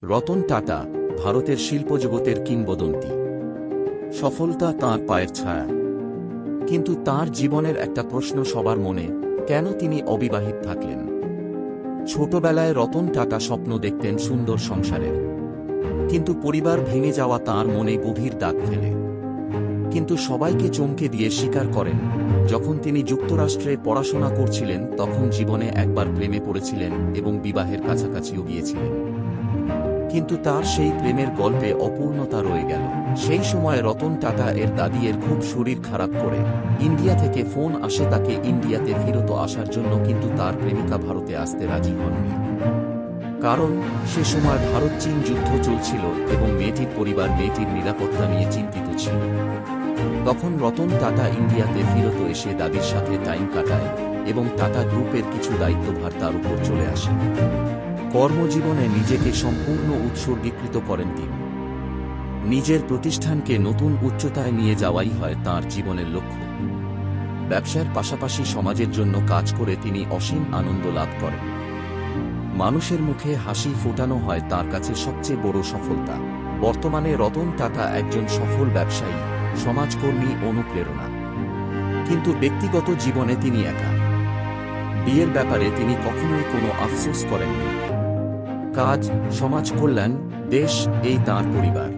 রতন টাটা, ভারতের শিল্পজগতের কিংবদন্তি। সফলতা তাঁর পায়ের ছায়া। কিন্তু তাঁর জীবনের একটা প্রশ্ন সবার মনে, কেন তিনি অবিবাহিত থাকলেন? ছোটবেলায় রতন টাটা স্বপ্ন দেখতেন সুন্দর সংসারের, কিন্তু পরিবার ভেঙে যাওয়া তাঁর মনে গভীর দাগ ফেলে। কিন্তু সবাইকে চমকে দিয়ে স্বীকার করেন, যখন তিনি যুক্তরাষ্ট্রে পড়াশোনা করছিলেন তখন জীবনে একবার প্রেমে পড়েছিলেন এবং বিবাহের কাছাকাছিও গিয়েছিলেন। কিন্তু তার সেই প্রেমের গল্পে অপূর্ণতা রয়ে গেল। সেই সময় রতন টাটা এর দাদির খুব শরীর খারাপ করে ইন্ডিয়া থেকে ফোন আসে তাকে ইন্ডিয়াতে ফিরত আসার জন্য, কিন্তু তার প্রেমিকা ভারতে আসতে রাজি হননি। কারণ সে সময় ভারত চীন যুদ্ধ চলছিল এবং মেয়েটির পরিবার মেয়েটির নিরাপত্তা নিয়ে চিন্তিত ছিল। তখন রতন টাটা ইন্ডিয়াতে ফিরত এসে দাদির সাথে টাইম কাটায় এবং টাটা গ্রুপের কিছু দায়িত্বভার তার উপর চলে আসে। কর্মজীবনে নিজেকে সম্পূর্ণ উৎসর্গীকৃত করেন তিনি। নিজের প্রতিষ্ঠানকে নতুন উচ্চতায় নিয়ে যাওয়াই হয় তাঁর জীবনের লক্ষ্য। ব্যবসার পাশাপাশি সমাজের জন্য কাজ করে তিনি অসীম আনন্দ লাভ করেন। মানুষের মুখে হাসি ফোটানো হয় তাঁর কাছে সবচেয়ে বড় সফলতা। বর্তমানে রতন টাটা একজন সফল ব্যবসায়ী, সমাজকর্মী, অনুপ্রেরণা। কিন্তু ব্যক্তিগত জীবনে তিনি একা। বিয়ের ব্যাপারে তিনি কখনোই কোনো আফসোস করেননি। কাজ, সমাজ কল্যাণ, দেশ, এই তাঁর পরিবার।